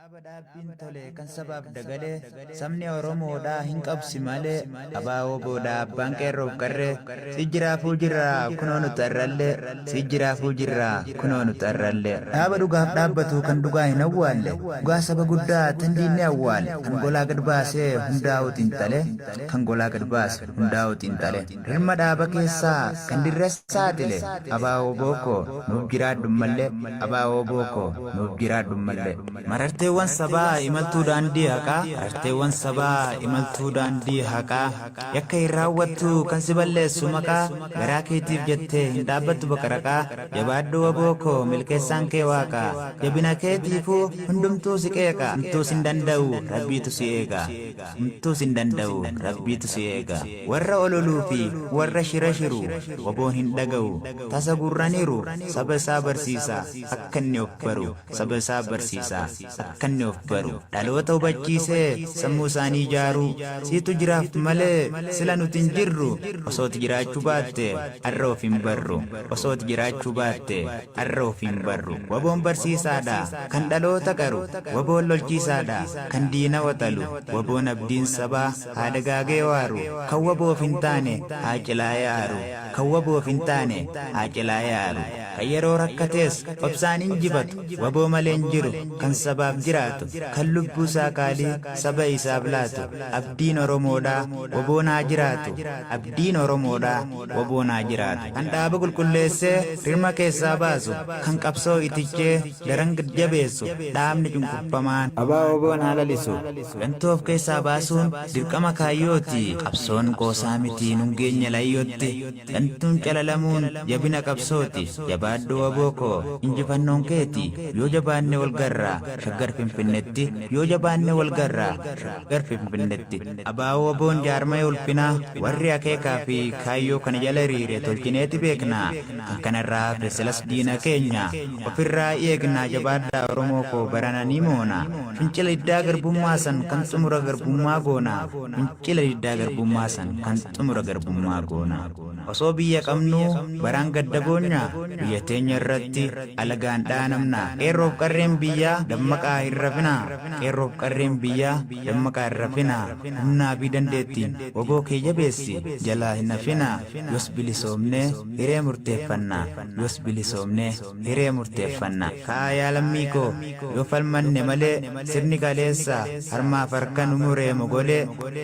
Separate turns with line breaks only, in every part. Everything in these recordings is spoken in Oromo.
Dhaabbiin tole kan sabaaf dagalee sabni Oromoodhaa hin qabsi malee abaaboo booda abbaan qeerroof qarree si jiraafuu jirraa kunoo nuti arrallee si jiraafuu jirraa kunoo nuti arrallee dhaaba dhugaaf dhaabbatu kan dhugaa hin awwaalle dhugaa saba guddaa tan diinni awwaale kan golaa gad baasee hundaa'u xiinxale kan golaa gad baase hundaa'u xiinxale hirma dhaaba keessaa kan dirres saaxile abaaboo bookoo nuuf jiraadhu mallee abaaboo bookoo nuuf jiraadhu mallee mararteewwan sabaa imaltuu daandii haqaa mararteewwan sabaa imaltuu daandii haqaa yakka hin raawwattu kan si balleessu maqaa garaa keetiif jettee hin dhaabbattu baqaraqaa jabaadhu wabookoo milkeessaan kee waaqaa jabina keetiifuu hundumtuu si qeeqa humtuus hin danda'u rabbiitu si eega humtuus hin danda'u rabbiitu si eega warra ololuu fi warra shira shiru waboon hin dhaga'u tasa gurraniiru saba isaa barsiisa akka inni of baru saba isaa barsiisa akka inni of baru dhaloota hubachiisee sammuu isaanii ijaaruu siitu jiraaf malee sila nuti hin jirru osooti jiraachuu baatte har'a of hin barru osooti jiraachuu baatte har'a of hin barru waboon barsiisaadha kan dhaloota qaru waboon lolchiisaadha kan diina waxalu waboon abdiin sabaa haa dagaagee waaru kan waboof hin taane haa cilaayee aaru kan waboof hin taane haa cilaayee aaru kan yeroo rakkatees obsaan hin jibatu waboo malee hin jiru kan sabaaf jiraatu kan lubbuu isaa qaalii saba isaaf laatu abdiin Oromoodhaa waboon haa jiraatu abdiin Oromoodhaa waboon haa jiraatu kan dhaaba qulqulleessee rirma keessaa baasu kan qabsoo itichee daran gad jabeessu dhaabni cunqurfamaan abaa waboon haa lalisu gantuu of keessaa baasuun dirqama kaayyooti qabsoon qoosaa miti nungeenya layyootti gantuun calalamuun jabina qabsooti jabaadhu wabookoo injifannoon keeti yoo jabaanne wal garraa shaggar finfinnetti yoo jabaanne wal garraa shaggar finfinnetti abaa waboon jaarmee ulfinaa warri akeekaa fi kaayyoo kana jala hiriire tolchineeti beeknaa kan kanarraa hafe silas diina keenya ofirraa eegnaa jabaadhaa Oromoo koo barananii moona fincila diddaa garbummaa san kan xumura garbummaa goona fincila diddaa garbummaa san kan xumura garbummaa goona osoo biyya qabnu baraan gadda boonya biyya teenya irratti alagaan dhaanamna qeerroof qarreen biyyaa dammaqaa hin rafinaa qeerroof qarreen biyyaa dammaqaa hin rafinaa humnaa fi dandeettiin waboo kee jabeessi jalaa hin hafinaa yoos bilisoomnee hiree murteeffannaa yoos bilisoomnee hiree murteeffannaa kaayaa lammii koo yoo falmanne malee sirni kaleessa harmaaf harkan umuree mogolee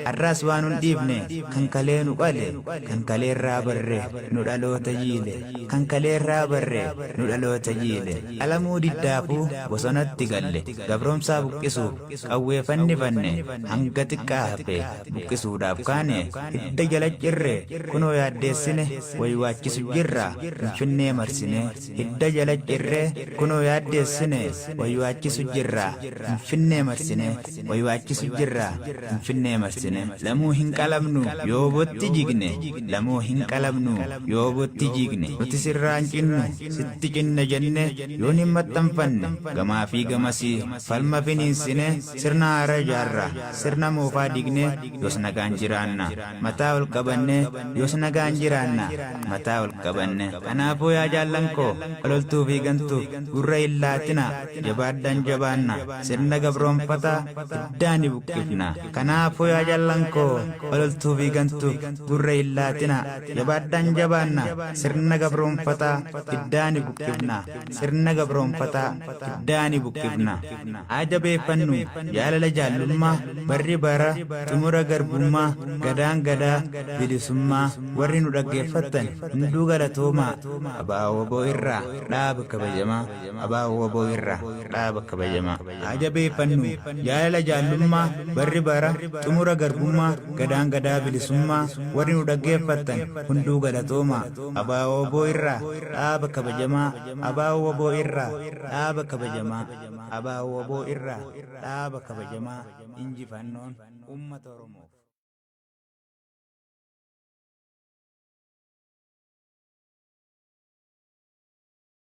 har'aas waan hun dhiifne kan kalee nu qale kan kaleerraa barre nu dhaloota jiile kan kaleerraa barre nu dhaloota jiile alamuu diddaafuu bosonatti galle gabroomsaa buqqisuuf qawwee fannifanne hanga xiqqaa hafe buqqisuudhaaf kaane hidda jala cirre kunoo yaaddeessine waywaachisu jirra finfinnee marsine hidda jala cirre kunoo yaaddeessine waywaachisu jirra finfinnee marsine waywaachisu jirra finfinnee marsine lamuu hin qalabnu yoo botti jigne lamuu hin qalabnu yoo botti jigne nuti sirraan cinnu sitti cinna jenne yoon hin maxxanfanne gamaa fi gamasii falma finiinsine sirna haara jaarra sirna moofaa digne yoos nagaan jiraanna mataa ol qabanne yoos nagaan jiraanna mataa ol qabanne kanaafuu yaa jaallan koo ololtuu fi gantuuf gurra hin laatina jabaaddan jabaanna sirna gabroonfataa hiddaani buqqifna kanaafuu yaa jaallan koo ololtuu fi gantuuf gurra hin laatina jabaaddan jabaanna sirna gabroonfataa hiddaani buqqifna sirna gabroonfataa hiddaani buqqifna haa jabeeffannu jaalala jaallummaa barri bara xumura garbummaa gadaan gadaa bilisummaa warri nu dhaggeeffattan hunduu galatoomaa abaa waboo irraa dhaaba kabajamaa abaa waboo irraa dhaaba kabajamaa haa jabeeffannu jaalala jaallummaa barri bara xumura garbummaa gadaan gadaa bilisummaa warri nu dhaggeeffattan hunduu galatoomaa abaa waboo irraa dhaaba kabajamaa abaa waboo irraa dhaaba kabajamaa abaa waboo irraa dhaaba kabajamaa injifannoon uummata Oromoof